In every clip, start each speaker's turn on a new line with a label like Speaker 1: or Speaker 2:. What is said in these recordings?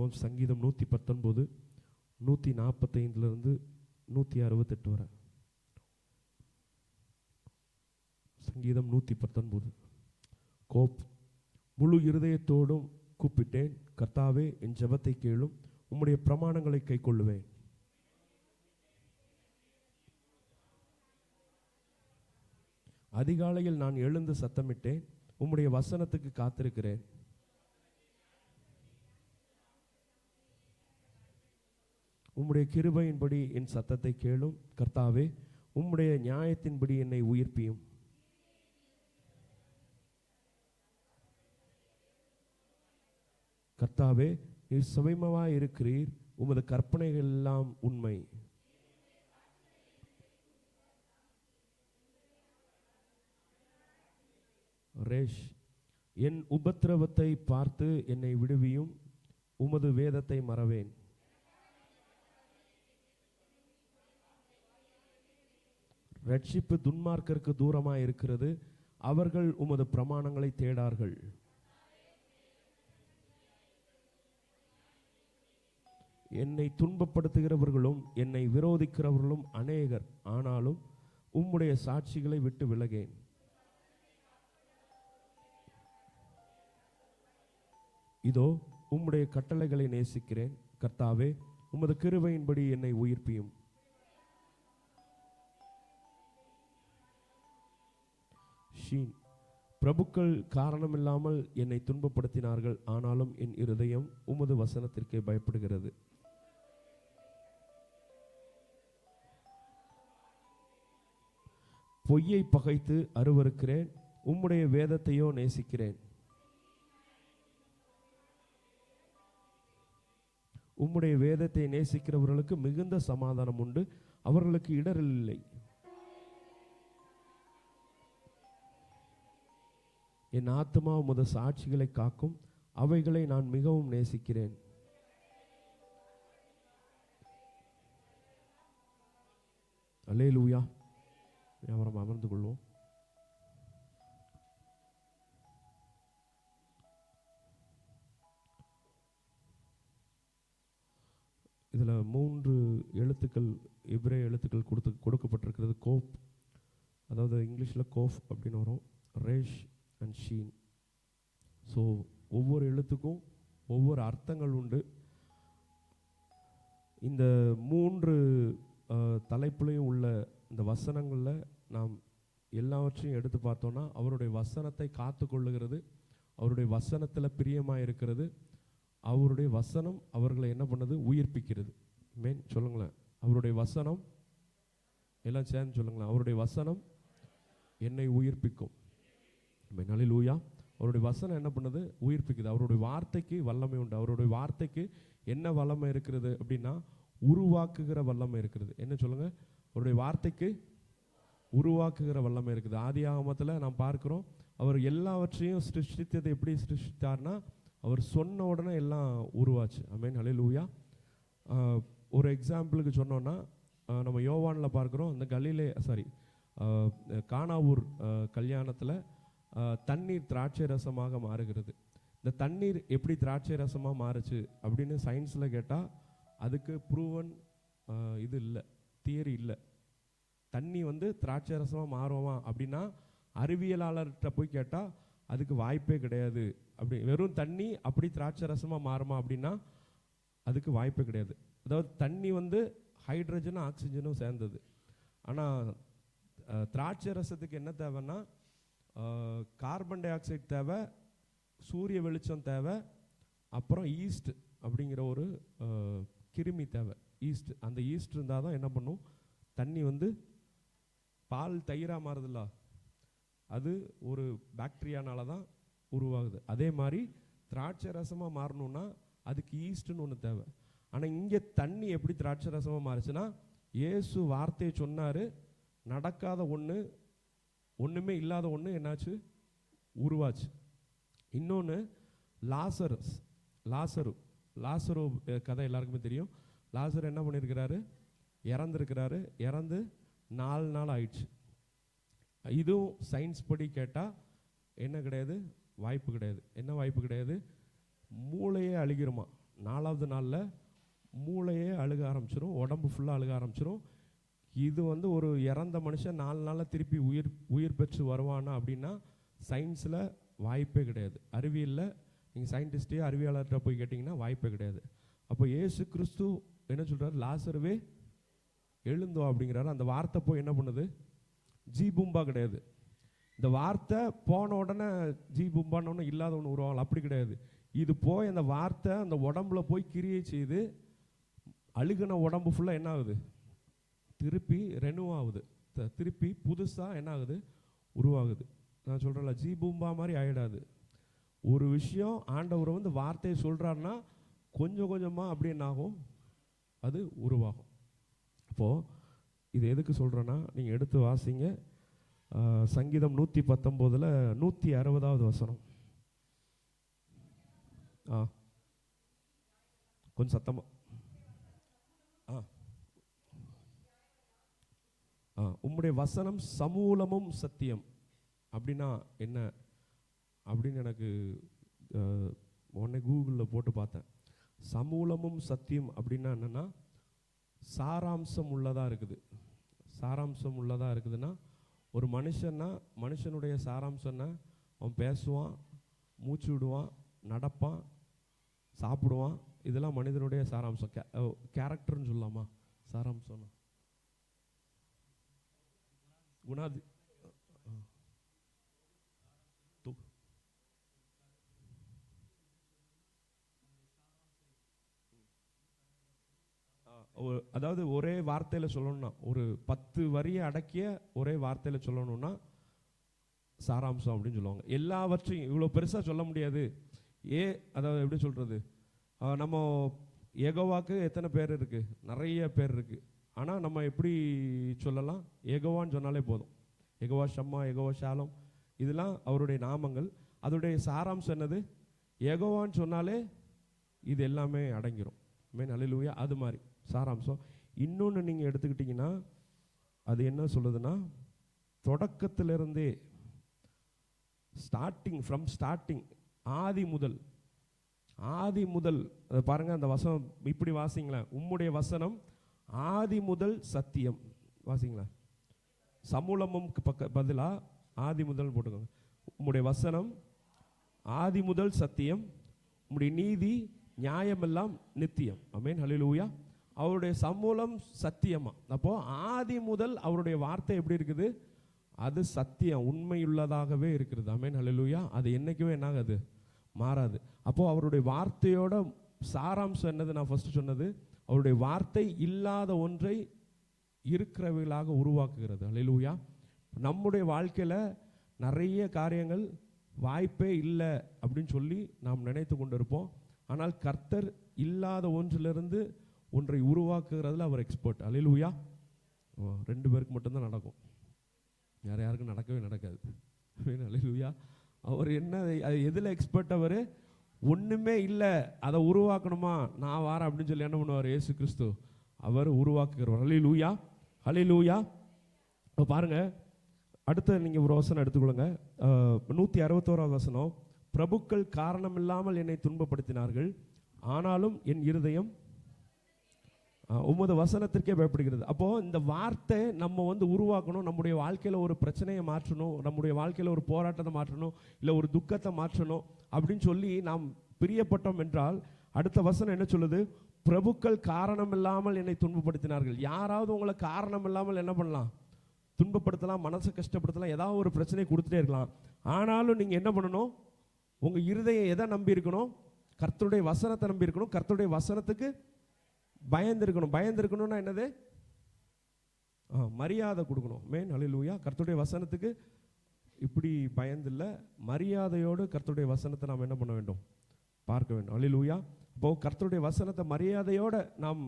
Speaker 1: எடுத்துக்கொள்வோம். சங்கீதம் 119 145 168 வரை. சங்கீதம் 119. கோப். முழு இருதயத்தோடும் கூப்பிட்டேன், கர்த்தாவே என் ஜெபத்தை கேளும், உம்முடைய பிரமாணங்களை கைக்கொள்ளுவேன். அதிகாலையில் நான் எழுந்து சத்தமிட்டேன், உம்முடைய வசனத்துக்கு காத்திருக்கிறேன். உம்முடைய கிருபையின்படி என் சத்தத்தை கேளும், கர்த்தாவே உம்முடைய நியாயத்தின்படி என்னை உயிர்ப்பியும். கர்த்தாவே நீர் சுவைமமாய் இருக்கிறீர், உமது கற்பனைகள் எல்லாம் உண்மை. ரேஷ். என் உபத்திரவத்தை பார்த்து என்னை விடுவியும், உமது வேதத்தை மறவேன். ரட்சிப்பு துன்மார்க்கருக்கு தூரமாய் இருக்கிறது, அவர்கள் உமது பிரமாணங்களை தேடார்கள். என்னை துன்பப்படுத்துகிறவர்களும் என்னை விரோதிக்கிறவர்களும் அநேகர், ஆனாலும் உம்முடைய சாட்சிகளை விட்டு விலகேன். இதோ உம்முடைய கட்டளைகளை நேசிக்கிறேன், கர்த்தாவே உமது கிருபையின்படி என்னை உயிர்ப்பியும். ஷீன். பிரபுக்கள் காரணமில்லாமல் என்னை துன்பப்படுத்தினார்கள், ஆனாலும் என் இருதயம் உமது வசனத்திற்கே பயப்படுகிறது. பொய்யை பகைத்து அருவருக்கிறேன், உம்முடைய வேதத்தையோ நேசிக்கிறேன். உம்முடைய வேதத்தை நேசிக்கிறவர்களுக்கு மிகுந்த சமாதானம் உண்டு, அவர்களுக்கு இடரில் இல்லை. என் ஆத்துமா உமது சாட்சிகளை காக்கும், அவைகளை நான் மிகவும் நேசிக்கிறேன். அல்லேலூயா. அவரை அமர்ந்து கொள்வோம். இதில் 3 எழுத்துக்கள், எபிரேய எழுத்துக்கள் கொடுக்கப்பட்டிருக்கிறது. கோப், அதாவது இங்கிலீஷில் கோஃப் அப்படின்னு வரும், ரேஷ் அண்ட் ஷீன். ஸோ ஒவ்வொரு எழுத்துக்கும் ஒவ்வொரு அர்த்தங்கள் உண்டு. இந்த 3 தலைப்புலையும் உள்ள இந்த வசனங்களில் நாம் எல்லாவற்றையும் எடுத்து பார்த்தோன்னா, அவருடைய வசனத்தை காத்து கொள்ளுகிறது, அவருடைய வசனத்தில் பிரியமாக இருக்கிறது, அவருடைய வசனம் அவர்களை என்ன பண்ணுது, உயிர்ப்பிக்கிறது. மேன் சொல்லுங்களேன், அவருடைய வசனம், எல்லாம் சேர்ந்து சொல்லுங்களேன், அவருடைய வசனம் என்னை உயிர்ப்பிக்கும். அல்லேலூயா. அவருடைய வசனம் என்ன பண்ணுது, உயிர்ப்பிக்குது. அவருடைய வார்த்தைக்கு வல்லமை உண்டு. அவருடைய வார்த்தைக்கு என்ன வல்லமை இருக்கிறது அப்படின்னா, உருவாக்குகிற வல்லமை இருக்கிறது. என்ன சொல்லுங்க, அவருடைய வார்த்தைக்கு உருவாக்குகிற வல்லமை இருக்குது. ஆதியாகமத்தில் நாம் பார்க்கிறோம், அவர் எல்லாவற்றையும் சிருஷ்டித்ததை எப்படி சிருஷ்டித்தார்னா, அவர் சொன்ன உடனே எல்லாம் உருவாச்சு. ஆமென், அல்லேலூயா. ஒரு எக்ஸாம்பிளுக்கு சொன்னோன்னா, நம்ம யோவானில் பார்க்குறோம், அந்த கானாவூர் கல்யாணத்தில் தண்ணீர் திராட்சை ரசமாக மாறுகிறது. இந்த தண்ணீர் எப்படி திராட்சை ரசமாக மாறுச்சு அப்படின்னு சயின்ஸில் கேட்டால் அதுக்கு ப்ரூவன் இது இல்லை, தியரி இல்லை. தண்ணி திராட்சை ரசமாக மாறுமா அப்படின்னா அறிவியலாளர்கிட்ட போய் கேட்டால் அதுக்கு வாய்ப்பே கிடையாது. அப்படி வெறும் தண்ணி அப்படி திராட்சை ரசமாக மாறுமா அப்படின்னா அதுக்கு வாய்ப்பே கிடையாது. அதாவது தண்ணி ஹைட்ரஜனும் ஆக்சிஜனும் சேர்ந்தது. ஆனால் திராட்சை ரசத்துக்கு என்ன தேவைன்னா, கார்பன் டை ஆக்சைடு தேவை, சூரிய வெளிச்சம் தேவை, அப்புறம் ஈஸ்ட் அப்படிங்கிற ஒரு கிருமி தேவை, ஈஸ்ட். அந்த ஈஸ்ட் இருந்தால் தான் என்ன பண்ணும், தண்ணி பால் தயிராக மாறுதில்ல, அது ஒரு பாக்டீரியானால தான் உருவாகுது. அதே மாதிரி திராட்சை ரசமாக மாறணும்னா அதுக்கு ஈஸ்ட்னு ஒன்று தேவை. ஆனால் இங்கே தண்ணி எப்படி திராட்சை ரசமாக மாறுச்சுன்னா, இயேசு வார்த்தையை சொன்னார், நடக்காத ஒன்று, ஒன்றுமே இல்லாத ஒன்று என்னாச்சு, உருவாச்சு. இன்னொன்று லாசரு கதை எல்லாருக்குமே தெரியும். லாசர் என்ன பண்ணியிருக்கிறாரு, இறந்துருக்கிறாரு. இறந்து 4 நாள் ஆயிடுச்சு. இதுவும் சயின்ஸ் படி கேட்டால் என்ன கிடையாது, வாய்ப்பு கிடையாது. என்ன வாய்ப்பு கிடையாது, மூளையே அழிகிறோமா. 4வது நாளில் மூளையே அழுக ஆரம்பிச்சிடும், உடம்பு ஃபுல்லாக அழுக ஆரம்பிச்சிடும். இது வந்து ஒரு இறந்த மனுஷன் 4 நாளில் திருப்பி உயிர் பெற்று வருவானா அப்படின்னா சயின்ஸில் வாய்ப்பே கிடையாது. அறிவியலில் நீங்கள் சயின்டிஸ்டே அறிவியலாளர்கிட்ட போய் கேட்டிங்கன்னா வாய்ப்பே கிடையாது. அப்போ இயேசு கிறிஸ்து என்ன சொல்கிறார்? லாசருவே எழுந்தோ அப்படிங்கிறாரு. அந்த வார்த்தை போய் என்ன பண்ணுது? ஜி பூம்பா கிடையாது. இந்த வார்த்தை போன உடனே ஜி பூம்பான்னு ஒன்று இல்லாத ஒன்று உருவாகலாம், அப்படி கிடையாது. இது போய் அந்த வார்த்தை அந்த உடம்புல போய் கிரியை செய்து அழுகின உடம்பு ஃபுல்லாக என்ன ஆகுது? திருப்பி ரெனியூ ஆகுது, திருப்பி புதுசாக என்ன ஆகுது? உருவாகுது. நான் சொல்கிறேன்ல, ஜி பூம்பா மாதிரி ஆகிடாது. ஒரு விஷயம் ஆண்டவர் வந்து வார்த்தையை சொல்கிறாருன்னா கொஞ்சம் கொஞ்சமாக அப்படி என்ன ஆகும்? அது உருவாகும். அப்போது இது எதுக்கு சொல்கிறேன்னா, நீங்கள் எடுத்து வாசிங்க சங்கீதம் 119 160வது வசனம். கொஞ்சம் சத்தமாக. உம்முடைய வசனம் சமூலமும் சத்தியம் அப்படின்னா என்ன அப்படின்னு எனக்கு உடனே கூகுளில் போட்டு பார்த்தேன். சமூலமும் சத்தியம் அப்படின்னா என்னென்னா சாராம்சம் உள்ளதாக இருக்குது. சாராம்சம் உள்ளதாக இருக்குதுன்னா ஒரு மனுஷனுடைய சாராம்சம்னா அவன் பேசுவான், மூச்சு விடுவான், நடப்பான், சாப்பிடுவான். இதெல்லாம் மனிதனுடைய சாராம்சம். கேரக்டர்னு சொல்லலாமா? சாராம்சம்னா குணாதி அதாவது ஒரே வார்த்தையில் சொல்லணும்னா, ஒரு 10 வரியை அடக்கிய ஒரே வார்த்தையில் சொல்லணும்னா சாராம்சம் அப்படின்னு சொல்லுவாங்க. எல்லாவற்றையும் இவ்வளோ பெருசாக சொல்ல முடியாது. அதாவது எப்படி சொல்கிறது? நம்ம யெகோவாக்கு எத்தனை பேர் இருக்குது? நிறைய பேர் இருக்குது. ஆனால் நம்ம எப்படி சொல்லலாம்? யெகோவான்னு சொன்னாலே போதும். யெகோவா ஷம்மா, யெகோவா ஷாலம், இதெல்லாம் அவருடைய நாமங்கள். அதோடைய சாராம்சம் என்னது? யெகோவான்னு சொன்னாலே இது எல்லாமே அடங்கிடும். மேன் அல்லேலூயா. அது மாதிரி சாராம்சம். இன்னொன்று நீங்கள் எடுத்துக்கிட்டிங்கன்னா அது என்ன சொல்லுதுன்னா, தொடக்கத்திலிருந்தே ஸ்டார்டிங் ஆதி முதல் அதை பாருங்கள். அந்த வசனம் இப்படி வாசிங்களேன். உம்முடைய வசனம் ஆதி முதல் சத்தியம். வாசிங்களேன். சமூலமும் பதிலாக ஆதி முதல் போட்டுக்கோங்க. உம்முடைய வசனம் ஆதி முதல் சத்தியம், உம்முடைய நீதி நியாயமெல்லாம் நித்தியம். ஆமென் அல்லேலூயா. அவருடைய சமூலம் சத்தியமா. அப்போ ஆதி முதல் அவருடைய வார்த்தை எப்படி இருக்குது? அது சத்தியம், உண்மையுள்ளதாகவே இருக்கிறது. ஆமென் அல்லேலூயா. அது என்னைக்குமே என்னாகாது? மாறாது. அப்போ அவருடைய வார்த்தையோட சாராம்சம் என்னது? நான் ஃபர்ஸ்ட் சொன்னது, அவருடைய வார்த்தை இல்லாத ஒன்றை இருக்கிறவைகளாக உருவாக்குகிறது. அல்லேலூயா. நம்முடைய வாழ்க்கையில் நிறைய காரியங்கள் வாய்ப்பே இல்லை அப்படின்னு சொல்லி நாம் நினைத்து கொண்டு இருப்போம். ஆனால் கர்த்தர் இல்லாத ஒன்றிலிருந்து ஒன்றை உருவாக்குகிறதுல அவர் எக்ஸ்பர்ட். அல்லேலூயா. 2 பேருக்கு மட்டும்தான் நடக்கும், யாருக்கும் நடக்காது. அல்லேலூயா. அவர் என்ன, அது எதில் எக்ஸ்பர்ட்? அவர் ஒன்றுமே இல்லை, அதை உருவாக்கணுமா, நான் வாரேன் அப்படின்னு சொல்லி என்ன பண்ணுவார்? இயேசு கிறிஸ்து அவர் உருவாக்குகிறவர். அல்லேலூயா அல்லேலூயா. இப்போ பாருங்கள், அடுத்த நீங்கள் ஒரு வசனம் எடுத்துக்கொள்ளுங்க. 161வது வசனம். பிரபுக்கள் காரணமில்லாமல் என்னை துன்பப்படுத்தினார்கள், ஆனாலும் என் இருதயம் உமது வசனத்திற்கே பயப்படுகிறது. அப்போது இந்த வார்த்தை நம்ம வந்து உருவாக்கணும். நம்முடைய வாழ்க்கையில் ஒரு பிரச்சனையை மாற்றணும், நம்முடைய வாழ்க்கையில் ஒரு போராட்டத்தை மாற்றணும், இல்லை ஒரு துக்கத்தை மாற்றணும் அப்படின்னு சொல்லி நாம் பிரியப்பட்டோம் என்றால், அடுத்த வசனம் என்ன சொல்லுது? பிரபுக்கள் காரணம் இல்லாமல் என்னை துன்பப்படுத்தினார்கள். யாராவது உங்களை காரணம் இல்லாமல் என்ன பண்ணலாம்? துன்பப்படுத்தலாம், மனசை கஷ்டப்படுத்தலாம், ஏதாவது ஒரு பிரச்சனையை கொடுத்துட்டே இருக்கலாம். ஆனாலும் நீங்கள் என்ன பண்ணணும்? உங்கள் இருதயம் எதை நம்பி இருக்கணும்? கர்த்தருடைய வசனத்தை நம்பி இருக்கணும். கர்த்தருடைய வசனத்துக்கு பயந்திருக்கணும். பயந்திருக்கணும்னா என்னது? மரியாதை கொடுக்கணும். மேன் அல்லேலூயா. கர்த்தருடைய வசனத்துக்கு இப்படி பயந்தில்லை, மரியாதையோடு கர்த்தருடைய வசனத்தை நாம் என்ன பண்ண வேண்டும்? பார்க்க வேண்டும். அல்லேலூயா. அப்போது கர்த்தருடைய வசனத்தை மரியாதையோடு நாம்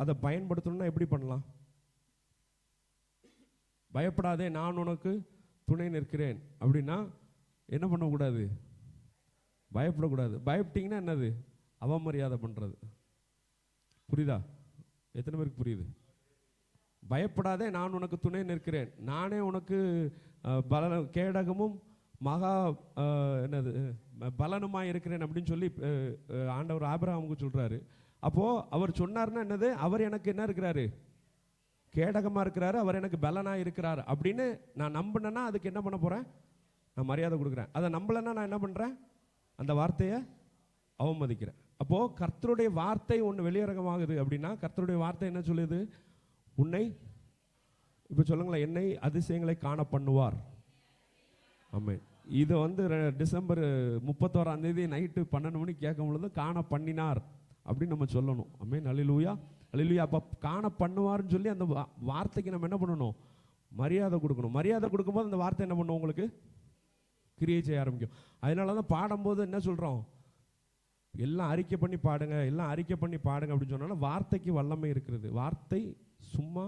Speaker 1: அதை பயன்படுத்தணும்னா எப்படி பண்ணலாம்? பயப்படாதே, நான் உனக்கு துணை நிற்கிறேன் அப்படின்னா என்ன பண்ணக்கூடாது? பயப்படக்கூடாது. பயப்பட்டீங்கன்னா என்னது? அவமரியாதை பண்ணுறது. புரியுதா? எத்தனை பேருக்கு புரியுது? பயப்படாதே, நான் உனக்கு துணை நிற்கிறேன், நானே உனக்கு கேடகமும் மகா என்னது பலனுமா இருக்கிறேன் அப்படின்னு சொல்லி ஆண்டவர் ஆபிரகாமுக்கு சொல்றாரு. அப்போ அவர் சொன்னார்னா என்னது, அவர் எனக்கு என்ன இருக்கிறாரு, கேடகமா இருக்கிறாரு, அவர் எனக்கு பலனா இருக்கிறார் அப்படின்னு நான் நம்பினேன்னா அதுக்கு என்ன பண்ண போறேன், நான் மரியாதை கொடுக்குறேன். அதை நம்பலைன்னா நான் என்ன பண்றேன், அந்த வார்த்தையை அவமதிக்கிறேன். அப்போ கர்த்தருடைய வார்த்தை ஒன்று வெளியரங்கமாகுது அப்படின்னா கர்த்தருடைய வார்த்தை என்ன சொல்லுது, உன்னை இப்போ சொல்லுங்களேன், என்னை அதிசயங்களை காண பண்ணுவார். ஆமென். இது வந்து டிசம்பர் 31 நைட்டு 12 மணிக்கு கேட்கும் பொழுது காண பண்ணினார் அப்படின்னு நம்ம சொல்லணும். ஆமென். அல்லேலூயா, அல்லேலூயா. அப்போ காண பண்ணுவார்னு சொல்லி அந்த வார்த்தைக்கு நம்ம என்ன பண்ணணும், மரியாதை கொடுக்கணும். மரியாதை கொடுக்கும்போது அந்த வார்த்தை என்ன பண்ணும், உங்களுக்கு கிரியை செய்ய ஆரம்பிக்கும். அதனால தான் பாடும்போது என்ன சொல்கிறோம், எல்லாம் அறிக்கை பண்ணி பாடுங்க, எல்லாம் அறிக்கை பண்ணி பாடுங்க அப்படின்னு சொன்னாலும் வார்த்தைக்கு வல்லமை இருக்கிறது. வார்த்தை சும்மா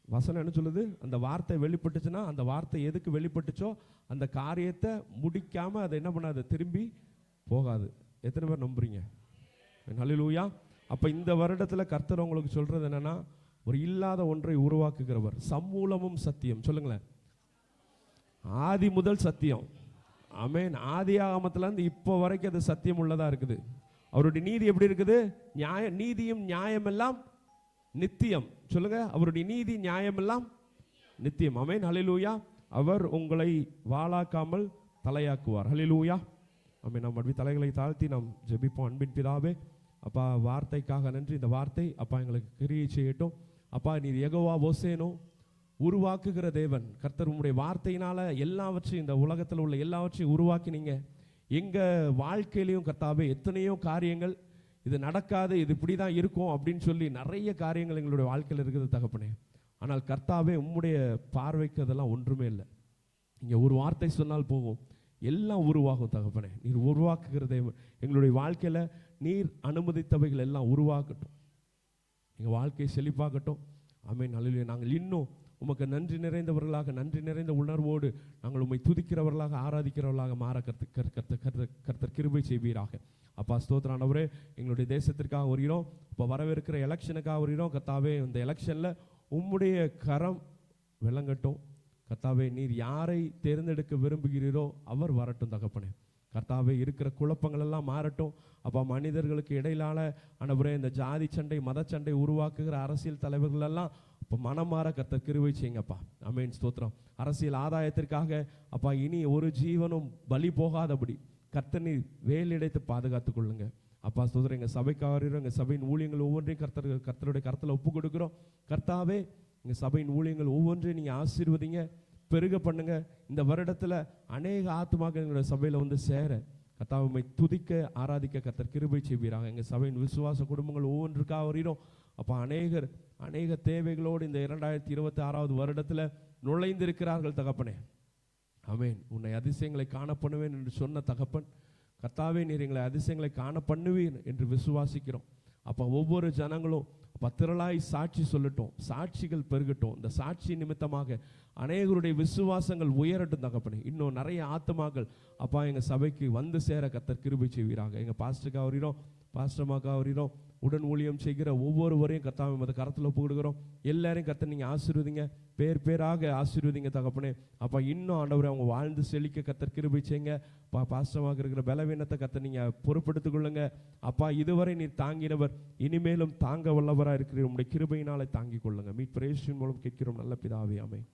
Speaker 1: வசனம் என்ன சொல்லுது, அந்த வார்த்தை வெளிப்பட்டுச்சுன்னா அந்த வார்த்தை எதுக்கு வெளிப்பட்டுச்சோ அந்த காரியத்தை முடிக்காம அதை என்ன பண்ணாது, திரும்பி போகாது. எத்தனை பேர் நம்புறீங்க? அல்லேலூயா. அப்போ இந்த வருடத்தில் கர்த்தர் உங்களுக்கு சொல்றது என்னன்னா, ஒரு இல்லாத ஒன்றை உருவாக்குகிறவர், சம்மூலமும் சத்தியம். சொல்லுங்களேன், ஆதி முதல் சத்தியம். ஆமென். ஆதி ஆகமத்திலேருந்து இப்போ வரைக்கும் அது சத்தியம் உள்ளதா இருக்குது. அவருடைய நீதி எப்படி இருக்குது, நீதியும் நியாயம் எல்லாம் நித்தியம். சொல்லுங்க, அவருடைய நீதி நியாயம் எல்லாம் நித்தியம். ஆமென். ஹல்லேலூயா. அவர் உங்களை வாளாக்காமல் தலையாக்குவார். ஹல்லேலூயா. ஆமென். நாம் அப்படி தலைகளை தாழ்த்தி நாம் ஜெபிப்போம். அன்பின் பிதாவே, அப்பா வார்த்தைக்காக நன்றி. இந்த வார்த்தை அப்பா எங்களுக்கு கிரியை செய்யட்டும். அப்பா நீர் யெகோவா ஓசேனோ, உருவாக்குகிற தேவன். கர்த்தர் உம்முடைய வார்த்தையினால எல்லாவற்றையும், இந்த உலகத்தில் உள்ள எல்லாவற்றையும் உருவாக்கினீங்க. எங்க வாழ்க்கையிலையும் கர்த்தாவே எத்தனையோ காரியங்கள் இது நடக்காது, இது இப்படி தான் இருக்கும் அப்படின்னு சொல்லி நிறைய காரியங்கள் எங்களுடைய வாழ்க்கையில் இருக்குது தகப்பனே. ஆனால் கர்த்தாவே உம்முடைய பார்வைக்கு அதெல்லாம் ஒன்றுமே இல்லை. இங்கே ஒரு வார்த்தை சொன்னால் போகும், எல்லாம் உருவாகும் தகப்பனே. நீர் உருவாக்குகிற தேவன். எங்களுடைய வாழ்க்கையில் நீர் அனுமதித்தவைகள் எல்லாம் உருவாக்கட்டும், எங்கள் வாழ்க்கையை செழிப்பாகட்டும். ஆமென். அல்லேலூயா. நாங்கள் இன்னும் உமக்கு நன்றி நிறைந்தவர்களாக, நன்றி நிறைந்த உணர்வோடு நாங்கள் உம்மை துதிக்கிறவர்களாக, ஆராதிக்கிறவர்களாக மாற கர்த்தர் கிருபை செய்வீராக. அப்பா ஸ்தோத்திரம் ஆண்டவரே. எங்களுடைய தேசத்திற்காக வருகிறோம், இப்போ வரவிருக்கிற எலெக்ஷனுக்காக வருகிறோம் கர்த்தாவே. இந்த எலெக்ஷனில் உம்முடைய கரம் விளங்கட்டும் கர்த்தாவே. நீர் யாரை தேர்ந்தெடுக்க விரும்புகிறீரோ அவர் வரட்டும் தகப்பனே. கர்த்தாவே இருக்கிற குழப்பங்கள் எல்லாம் மாறட்டும். அப்போ மனிதர்களுக்கு இடையிலான ஆண்டவரே இந்த ஜாதி சண்டை, மத சண்டை உருவாக்குகிற அரசியல் தலைவர்கள் எல்லாம் இப்போ மனம் மாற கர்த்தர் கிருபை செய்யுங்கப்பா. ஆமென். ஸ்தோத்திரம். அரசியல் ஆதாயத்திற்காக அப்பா இனி ஒரு ஜீவனும் பலி போகாதபடி கர்த்தர் நீர் வேலிடைத்து பாதுகாத்து கொள்ளுங்க அப்பா. ஸ்தோத்திரம். எங்கள் சபைக்காரரும் எங்கள் சபையின் ஊழியங்கள் ஒவ்வொன்றையும் கர்த்தருடைய கருத்தில் ஒப்பு கொடுக்குறோம் கர்த்தாவே. எங்கள் சபையின் ஊழியங்கள் ஒவ்வொன்றையும் நீங்கள் ஆசீர்வதிங்க, பெருக பண்ணுங்க. இந்த வருடத்தில் அநேக ஆத்துமாக்கள் எங்களுடைய சபையில் வந்து சேர கர்த்தாவை துதிக்க ஆராதிக்க கர்த்தர் கிருபை செய்வீராக. எங்கள் சபையின் விசுவாச குடும்பங்கள் ஒவ்வொன்றுக்காக வருகிறோம் அப்போ. அநேக தேவைகளோடு இந்த 2026 வருடத்தில் நுழைந்திருக்கிறார்கள் தகப்பனே. ஆமென். உன்னை அதிசயங்களை காண பண்ணுவேன் என்று சொன்ன தகப்பன் கர்த்தாவே, நீர் எங்களை அதிசயங்களை காண பண்ணுவீர் என்று விசுவாசிக்கிறோம் அப்போ. ஒவ்வொரு ஜனங்களும் திரளாய் சாட்சி சொல்லட்டும், சாட்சிகள் பெருகட்டும். இந்த சாட்சி நிமித்தமாக அநேகருடைய விசுவாசங்கள் உயரட்டும் தகப்பனே. இன்னும் நிறைய ஆத்துமாக்கள் அப்பா எங்கள் சபைக்கு வந்து சேர கர்த்தர் கிருபை செய்வீராக. எங்கள் பாஸ்டருக்காக வருகிறோம், பாஸ்டர்மாக்காக வருகிறோம், உடன் ஊழியம் செய்கிற ஒவ்வொருவரையும் கர்த்தாவை மத கரத்தில் ஒப்பு கொடுக்குறோம். எல்லாரையும் கர்த்தர் நீங்கள் ஆசீர்வதிங்க, பேர் பேராக ஆசீர்வதிங்க தகப்பனே. அப்போ இன்னும் ஆண்டவரை அவங்க வாழ்ந்து செழிக்க கர்த்தர் கிருபை செய்யுங்க. பாஸ்டமாக இருக்கிற பலவீனத்தை கர்த்தர் நீங்கள் பொறுப்படுத்திக் கொள்ளுங்க அப்பா. இதுவரை நீர் தாங்கினவர், இனிமேலும் தாங்க வல்லவராக இருக்கிற உங்களுடைய கிருபையினாலே தாங்கிக் கொள்ளுங்க. மீட்பர் இயேசுவின் மூலம் கேட்கிறோம் நல்ல பிதாவே. ஆமென்.